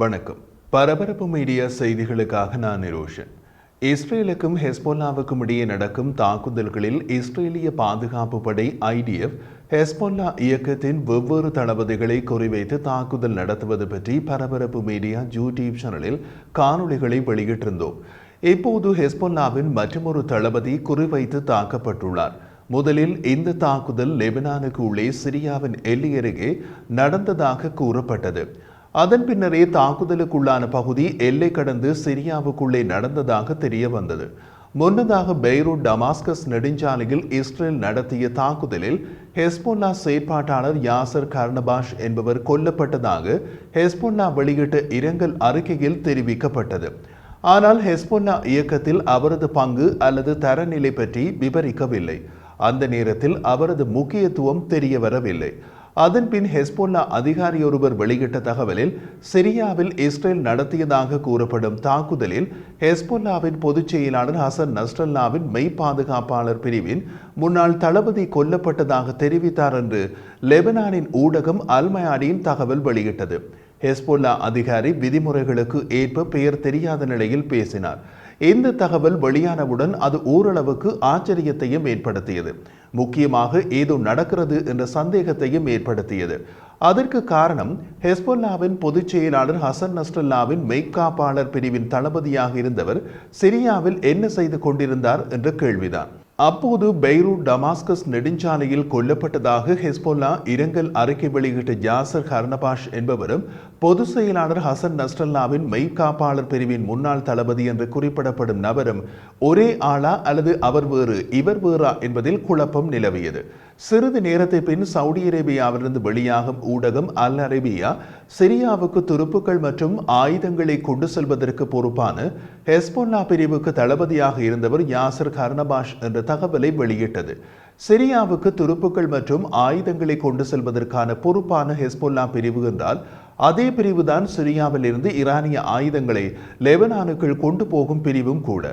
வணக்கம். பரபரப்பு மீடியா செய்திகளுக்காக நான் நிரோஷன். இஸ்ரேலுக்கும் ஹெஸ்போல்லாவுக்கும் இடையே நடக்கும் தாக்குதல்களில் இஸ்ரேலிய பாதுகாப்பு படை ஐடிஎஃப் ஹெஸ்போல்லா இயக்கத்தின் வெவ்வேறு தளபதிகளை குறிவைத்து தாக்குதல் நடத்துவது பற்றி பரபரப்பு மீடியா யூடியூப் சேனலில் காணொளிகளை வெளியிட்டிருந்தோம். இப்போது ஹெஸ்போல்லாவின் மற்றொரு தளபதி குறிவைத்து தாக்கப்பட்டுள்ளார். முதலில் இந்த தாக்குதல் லெபனானுக்கு உள்ளே சிரியாவின் எல்லை அருகே நடந்ததாக கூறப்பட்டது. அதன் பின்னரே தாக்குதலுக்குள்ளான பகுதி எல்லை கடந்து சிரியாவுக்குள்ளே நடந்ததாக தெரிய வந்தது. முன்னதாக பெய்ரூட் டமாஸ்கஸ் நெடுஞ்சாலையில் இஸ்ரேல் நடத்திய தாக்குதலில் ஹெஸ்போல்லா செயற்பாட்டாளர் யாசர் கர்னபாஷ் என்பவர் கொல்லப்பட்டதாக ஹெஸ்போல்லா வெளியிட்ட இரங்கல் அறிக்கையில் தெரிவிக்கப்பட்டது. ஆனால் ஹெஸ்போல்லா இயக்கத்தில் அவரது பங்கு அல்லது தரநிலை பற்றி விவரிக்கவில்லை. அந்த நேரத்தில் அவரது முக்கியத்துவம் தெரிய வரவில்லை. அதன்பின் ஹெஸ்போல்லா அதிகாரியொருவர் வெளியிட்ட தகவலில் சிரியாவில் இஸ்ரேல் நடத்தியதாக கூறப்படும் தாக்குதலில் ஹெஸ்போல்லாவின் பொதுச் செயலாளர் ஹசன் நஸ்ரல்லாவின் மெய் பாதுகாப்பாளர் பிரிவின் முன்னாள் தளபதி கொல்லப்பட்டதாக தெரிவித்தார் என்று லெபனானின் ஊடகம் அல் மயாடின் தகவல் வெளியிட்டது. ஹெஸ்போல்லா அதிகாரி விதிமுறைகளுக்கு ஏற்ப பெயர் தெரியாத நிலையில் பேசினார். இந்த தகவல் வெளியானவுடன் அது ஓரளவுக்கு ஆச்சரியத்தையும் ஏற்படுத்தியது. முக்கியமாக ஏதோ நடக்கிறது என்ற சந்தேகத்தையும் ஏற்படுத்தியது. அதற்கு காரணம் ஹெஸ்போல்லாவின் பொதுச் செயலாளர் ஹசன் நஸ்ரல்லாவின் மெய்காப்பாளர் பிரிவின் தளபதியாக இருந்தவர் சிரியாவில் என்ன செய்து கொண்டிருந்தார் என்ற கேள்விதான். அப்போது பெய்ரூட் டமாஸ்கஸ் நெடுஞ்சாலையில் கொல்லப்பட்டதாக ஹெஸ்போல்லா இரங்கல் அறிக்கை வெளியிட்ட யாசர் கர்னபாஷ் என்பவரும் பொதுச் செயலாளர் ஹசன் நஸ்ரல்லாவின் மெய்காப்பாளர் பிரிவின் முன்னாள் தளபதி என்று குறிப்பிடப்படும் நபரும் ஒரே ஆளா அல்லது அவர் வேறு இவர் வேறா என்பதில் குழப்பம் நிலவியது. சிறிது நேரத்தை பின் சவுதி அரேபியாவிலிருந்து வெளியாகும் ஊடகம் அல் அரேபியா சிரியாவுக்கு துருப்புக்கள் மற்றும் ஆயுதங்களை கொண்டு செல்வதற்கு பொறுப்பான ஹெஸ்போல்லா பிரிவுக்கு தளபதியாக இருந்தவர் யாசர் கர்னபாஷ் என்ற தகவலை வெளியிட்டது. சிரியாவுக்கு துருப்புக்கள் மற்றும் ஆயுதங்களை கொண்டு செல்வதற்கான பொறுப்பான ஹெஸ்போல்லா பிரிவு என்றால் அதே பிரிவுதான் சிரியாவில் இருந்து ஈரானிய ஆயுதங்களை லெபனானுக்குள் கொண்டு போகும் பிரிவும் கூட.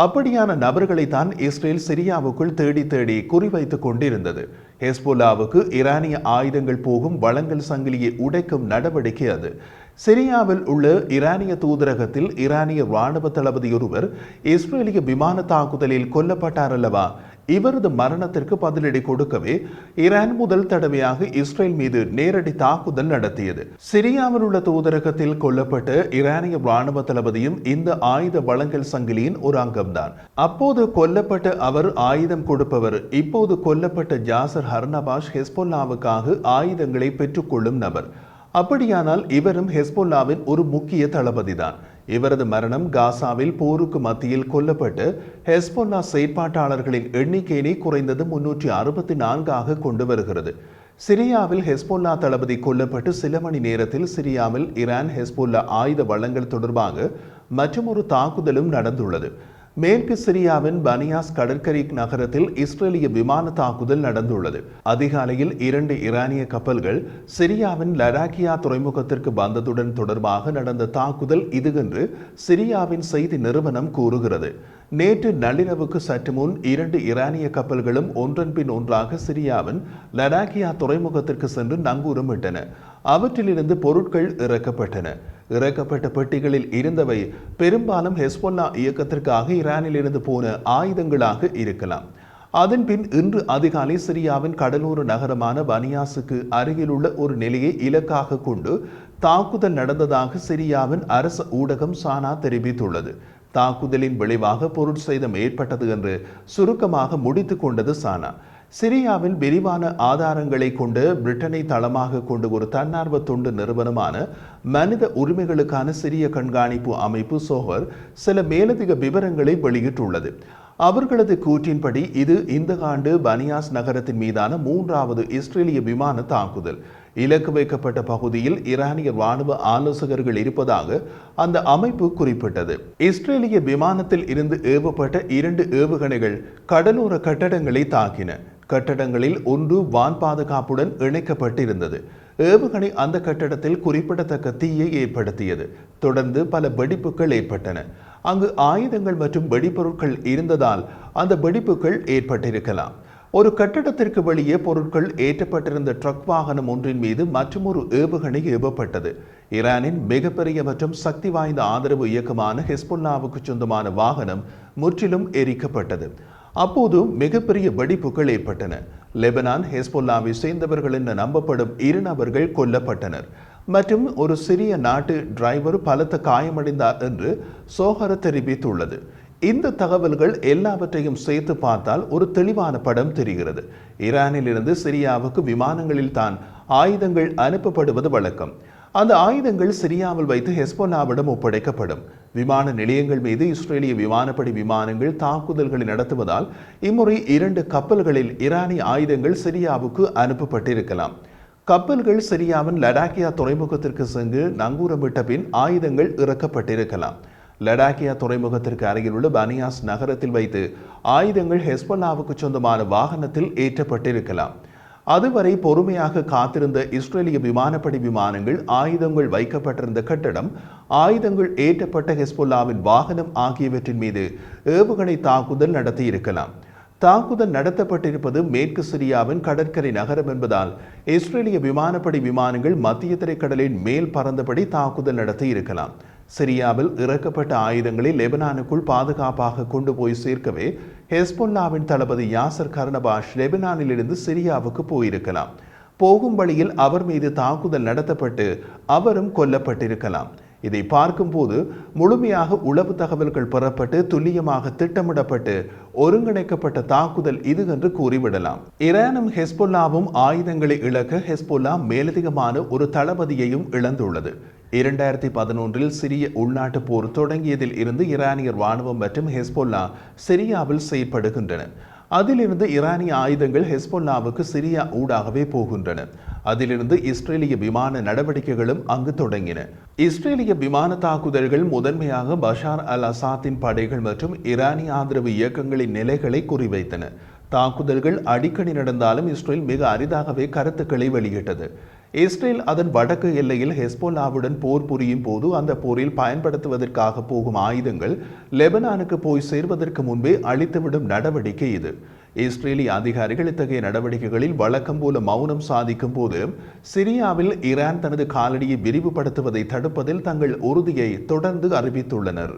அப்படியான நபர்களை தான் இஸ்ரேல் சிரியாவுக்குள் தேடி தேடி குறிவைத்துக் கொண்டிருந்தது. ஹெஸ்போல்லாவுக்கு ஈரானிய ஆயுதங்கள் போகும் வளங்கள் சங்கிலியை உடைக்கும் நடவடிக்கை அது. சிரியாவில் உள்ள ஈரானிய தூதரகத்தில் ஈரானிய இராணுவ தளபதி ஒருவர் இஸ்ரேலிய விமான தாக்குதலில் கொல்லப்பட்டார் அல்லவா? இவரது மரணத்திற்கு பதிலடி கொடுக்கவே ஈரான் முதல் தடவையாக இஸ்ரேல் மீது நேரடி தாக்குதல் நடத்தியது. சிரியாவில் உள்ள தூதரகத்தில் கொல்லப்பட்ட ஈரானிய இராணுவ தளபதியும் இந்த ஆயுத வழங்கல் சங்கிலியின் ஒரு அங்கம்தான். அப்போது கொல்லப்பட்ட அவர் ஆயுதம் கொடுப்பவர். இப்போது கொல்லப்பட்ட யாசர் கர்னபாஷ் ஹெஸ்போல்லாவுக்காக ஆயுதங்களை பெற்றுக்கொள்ளும் நபர். அப்படியானால் இவரும் ஹெஸ்போல்லாவின் ஒரு முக்கிய தளபதிதான். இவரது மரணம் காசாவில் போருக்கு மத்தியில் கொல்லப்பட்டு ஹெஸ்போல்லா செயற்பாட்டாளர்களின் எண்ணிக்கையினை குறைந்தது 364 கொண்டு வருகிறது. சிரியாவில் ஹெஸ்போல்லா தளபதி கொல்லப்பட்டு சில மணி நேரத்தில் சிரியாவில் ஈரான் ஹெஸ்போல்லா ஆயுத வழங்கல் தொடர்பாக மற்றொரு தாக்குதலும் நடந்துள்ளது. மேற்கு சிரியாவின் பனியாஸ் கடற்கரை நகரத்தில் இஸ்ரேலிய விமான தாக்குதல் நடந்துள்ளது. அதிகாலையில் 2 ஈரானிய கப்பல்கள் சிரியாவின் லடாக்கியா துறைமுகத்திற்கு வந்ததுடன் தொடர்பாக நடந்த தாக்குதல் இது என்று சிரியாவின் செய்தி நிறுவனம் கூறுகிறது. நேற்று நள்ளிரவுக்கு சற்று முன் 2 ஈரானிய கப்பல்களும் ஒன்றன் பின் ஒன்றாக சிரியாவின் லடாக்கியா துறைமுகத்திற்கு சென்று நங்கூரமிட்டன. அவற்றிலிருந்து பொருட்கள் இறக்கப்பட்டன. இறக்கப்பட்ட பெட்டிகளில் இருந்தவை பெரும்பாலும் ஹெஸ்போல்லா இயக்கத்திற்காக ஈரானில் இருந்து போன ஆயுதங்களாக இருக்கலாம். அதன்பின் இன்று அதிகாலை சிரியாவின் கடலோர நகரமான பனியாஸுக்கு அருகிலுள்ள ஒரு நிலையை இலக்காக கொண்டு தாக்குதல் நடந்ததாக சிரியாவின் அரசு ஊடகம் சானா தெரிவித்துள்ளது. தாக்குதலின் விளைவாக பொருட்சேதம் ஏற்பட்டது என்று சுருக்கமாக முடித்துக் கொண்டது சானா. சிரியாவில் விரிவான ஆதாரங்களை கொண்டு பிரிட்டனை தளமாக கொண்டு ஒரு தன்னார்வ தொண்டு நிறுவனமான மனித உரிமைகளுக்கான சிரிய கண்காணிப்பு அமைப்பு சோஹர் சில மேலதிக விவரங்களை வெளியிட்டுள்ளது. அவர்களது கூற்றின்படி இது இந்த ஆண்டு பனியாஸ் நகரத்தின் மீதான 3வது இஸ்ரேலிய விமான தாக்குதல். இலக்கு வைக்கப்பட்ட பகுதியில் ஈரானிய இராணுவ ஆலோசகர்கள் இருப்பதாக அந்த அமைப்பு குறிப்பிட்டது. இஸ்ரேலிய விமானத்தில் இருந்து ஏவப்பட்ட 2 ஏவுகணைகள் கடலோர கட்டடங்களை தாக்கின. கட்டடங்களில் ஒன்று வான் பாதுகாப்புடன் இணைக்கப்பட்டிருந்தது. ஏவுகணை அந்த கட்டடத்தில் குறிப்பிடத்தக்க தீயை ஏற்படுத்தியது. தொடர்ந்து பல வெடிப்புகள் ஏற்பட்டன. அங்கு ஆயுதங்கள் மற்றும் வெடிப்பொருட்கள் இருந்ததால் அந்த வெடிப்புகள் ஏற்பட்டிருக்கலாம். ஒரு கட்டடத்திற்கு வெளியே பொருட்கள் ஏற்றப்பட்டிருந்த ட்ரக் வாகனம் ஒன்றின் மீது மற்றொரு ஏவுகணை ஏவப்பட்டது. ஈரானின் மிகப்பெரிய மற்றும் சக்தி வாய்ந்த ஆதரவு இயக்கமான ஹெஸ்பொல்லாவுக்கு சொந்தமான வாகனம் முற்றிலும் எரிக்கப்பட்டது. அப்போது மிகப்பெரிய வெடிப்புகள் ஏற்பட்டன. லெபனான் ஹெஸ்பொல்லாவை சேர்ந்தவர்கள் என நம்பப்படும் 2 நபர்கள் கொல்லப்பட்டனர் மற்றும் ஒரு சிறிய நாட்டு டிரைவர் பலத்த காயமடைந்தார் என்று சோஹர் தெரிவித்துள்ளது. இந்த தகவல்கள் எல்லாவற்றையும் சேர்த்து பார்த்தால் ஒரு தெளிவான படம் தெரிகிறது. ஈரானில் இருந்து சிரியாவுக்கு விமானங்களில் தான் ஆயுதங்கள் அனுப்பப்படுவது வழக்கம். அந்த ஆயுதங்கள் சிரியாவில் வைத்து ஹெஸ்பொல்லாவிடம் ஒப்படைக்கப்படும். விமான நிலையங்கள் மீது இஸ்ரேலிய விமானப்படை விமானங்கள் தாக்குதல்களை நடத்துவதால் இம்முறை 2 கப்பல்களில் ஈரானிய ஆயுதங்கள் சிரியாவுக்கு அனுப்பப்பட்டிருக்கலாம். கப்பல்கள் சிரியாவின் லடாக்கியா துறைமுகத்திற்கு சென்று நங்கூரமிட்ட பின் ஆயுதங்கள் இறக்கப்பட்டிருக்கலாம். லடாக்கியா துறைமுகத்திற்கு அருகிலுள்ள பனியாஸ் நகரத்தில் வைத்து ஆயுதங்கள் ஹெஸ்பொல்லாவுக்கு சொந்தமான வாகனத்தில் ஏற்றப்பட்டிருக்கலாம். அதுவரை பொறுமையாக காத்திருந்த இஸ்ரேலிய விமானப்படை விமானங்கள் ஆயுதங்கள் வைக்கப்பட்டிருந்த கட்டடம், ஆயுதங்கள் ஏற்றப்பட்ட ஹெஸ்பொல்லாவின் வாகனம் ஆகியவற்றின் மீது ஏவுகணை தாக்குதல் நடத்தியிருக்கலாம். தாக்குதல் நடத்தப்பட்டிருப்பது மேற்கு சிரியாவின் கடற்கரை நகரம் என்பதால் இஸ்ரேலிய விமானப்படை விமானங்கள் மத்திய தரைக்கடலின் மேல் பறந்தபடி தாக்குதல் நடத்தி இருக்கலாம். சிரியாவில் இறக்கப்பட்ட ஆயுதங்களை லெபனானுக்குள் பாதுகாப்பாக கொண்டு போய் சேர்க்கவே ஹெஸ்பொல்லாவின் தளபதி யாசர் கர்னபாஷ் லெபனானிலிருந்து சிரியாவுக்கு போயிருக்கலாம். போகும் வழியில் அவர் மீது தாக்குதல் நடத்தப்பட்டு அவரும் கொல்லப்பட்டிருக்கலாம். இதை பார்க்கும்போது முழுமையாக உளவு தகவல்கள் பெறப்பட்டு துல்லியமாக திட்டமிடப்பட்டு ஒருங்கிணைக்கப்பட்ட தாக்குதல் இது என்று கூறிவிடலாம். ஈரானும் ஹெஸ்பொல்லாவும் ஆயுதங்களை இழக்க ஹெஸ்பொல்லா மேலதிகமான ஒரு தளபதியையும் இழந்துள்ளது. 2011 சிரிய உள்நாட்டு போர் தொடங்கியதில் இருந்து ஈரானியர் ராணுவம் மற்றும் ஹெஸ்பொல்லா சிரியாவில் செயற்படுகின்றன. அதிலிருந்து ஈரானிய ஆயுதங்கள் ஹெஸ்பொல்லாவுக்கு சிரியா ஊடாகவே போகின்றன. அதிலிருந்து இஸ்ரேலிய விமான நடவடிக்கைகளும் அங்கு தொடங்கின. இஸ்ரேலிய விமான தாக்குதல்கள் முதன்மையாக பஷார் அல் அசாத்தின் படைகள் மற்றும் ஈரானிய ஆதரவு இயக்கங்களின் நிலைகளை குறிவைத்தன. தாக்குதல்கள் அடிக்கடி நடந்தாலும் இஸ்ரேல் மிக அரிதாகவே கருத்துக்களை வெளியிட்டது. இஸ்ரேல் அதன் வடக்கு எல்லையில் ஹெஸ்பொல்லாவுடன் போர் புரியும் போது அந்த போரில் பயன்படுத்துவதற்காக போகும் ஆயுதங்கள் லெபனானுக்கு போய் சேர்வதற்கு முன்பே அழித்துவிடும் நடவடிக்கை இது. இஸ்ரேலிய அதிகாரிகள் இத்தகைய நடவடிக்கைகளில் வழக்கம் போல மௌனம் சாதிக்கும் போது சிரியாவில் ஈரான் தனது காலடியை விரிவுபடுத்துவதை தடுப்பதில் தங்கள் உறுதியை தொடர்ந்து அறிவித்துள்ளனர்.